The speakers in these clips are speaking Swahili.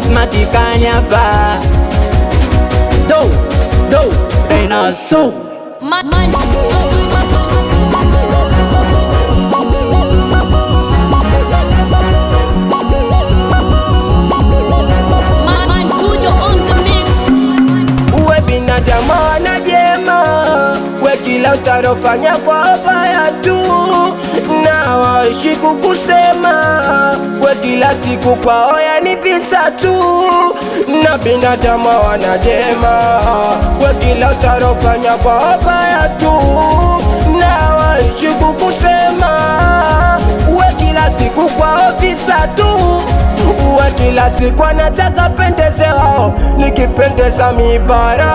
Asmati Kanyapa Do Reina So Uwe binadamu wana jema, we kila utarofanya kwa ubaya tu, na waishi kukusema, we kila siku kwao yanipisa tu. Na binadamu wana jema, we kila utarofanya kwa ubaya tu, na waishi kukusema, we kila siku kwao visa tu. Uwe kila siku anataka pendeze wao, nikipendeza mibara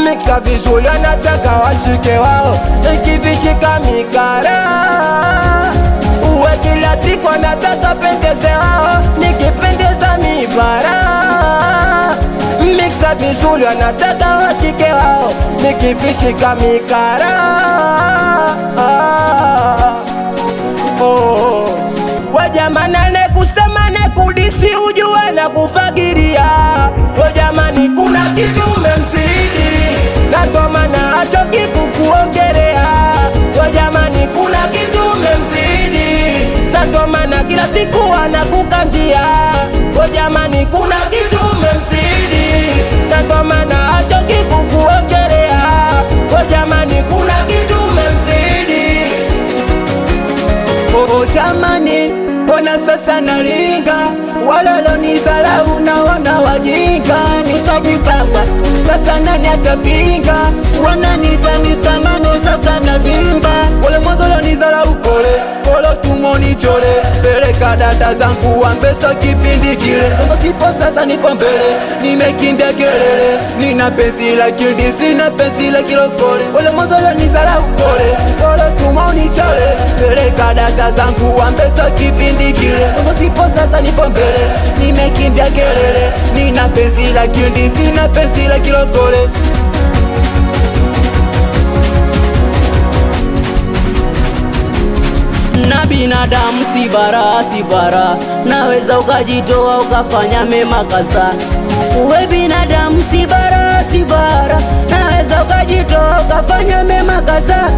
mixa vizuri anataka washike wao, nikivishika mikara. Uwe kila siku anataka pendeze wao, nikipendeza mibara mixa vizuri anataka washike wao, nikivishika mikara. Wajamani kusema nekudisi ujue na kufagiria. Wajamani kuna kitu umemzidi, na ndo maana hachoki kukuongelea. Wajamani kuna kitu umemzidi, na ndo maana kila siku anakukandia. Wajamani kuna kitu umemzidi, na ndo maana hachoki kukuongelea. Wajamani kuna kitu umemzidi. Jamani, mbona sasa naringa, walalo nizalau naona wajinga. Nitajipanga, sasa nani atapinga, wananita nistamani sasa na vimba. Wale mwanzo lo nizalau kole, kolo tumoni chole, peleka data zangu wambeso kipindi kile. Ndio sipo sasa nipo mbele, nimekimbia kelele, nina penzi la kindi sina penzi la kilokole. Wale mwanzo lo nizalau kole, kolo tumoni chole, peleka data zangu wambeso kipindi kile. Ndio sipo sasa nipo mbele, nimekimbia kelele, nina penzi la kindi sina penzi la kilokole. Na binadamu si bara, naweza ukajitoa ukafanya mema kaza. Uwe binadamu si bara, naweza ukajitoa ukafanya mema kaza.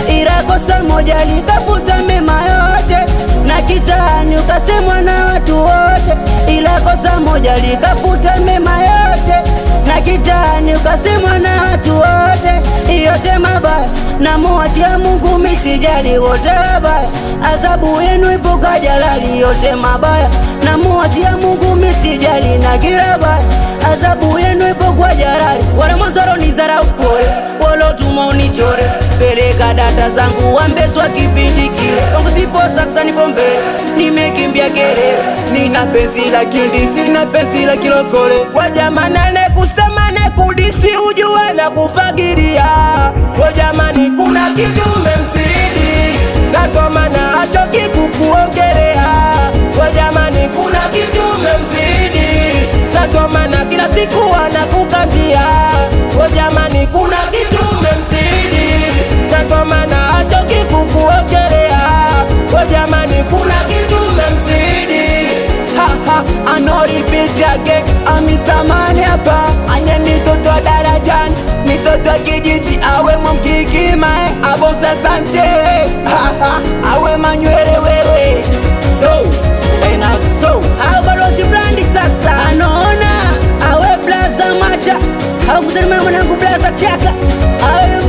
Ila kosa moja likafuta mema yote, na kitani ukasemwa na watu wote. Ila kosa moja likafuta mema yote, na kitani ukasemwa na watu wote. Yote mabaya na muachia Mungu, misijali wote wabaya. Adhabu yenu ipo kwa jalali. Yote mabaya na muachia Mungu, misijali na kila baya. Adhabu yenu ipo kwa jalali. Wale mwanzoro nizarau kule, walo tuma unichore, peleka data zangu wambeswa kipindi kile. Ongo sipo sasa nipo mbele, nimekimbia kelele, nina penzi la kindi sina penzi la kilokole. Wajamani kusema nekudisi ujue na kufagiria. Wajamani kuna kitu umemzidi, na ndo maana hachoki kukuongelea. Wajamani kuna kitu umemzidi, na ndo maana kila siku anakukandia. Wajamani kuna kitu umemzidi, na ndo maana hachoki kukuongelea. Wajamani kuna kitu umemzidi. I know repeat again, I'm Mr. Money hapa. Anye mitoto wa darajani, mitoto wa kijiji, awe mkiki mae, abosa sante. Awe manywele wewe Reina So, awe balozi brandi sasa. Anaona, awe Plaza Macha, awe kusalimia mwanangu Plaza Chaka, awe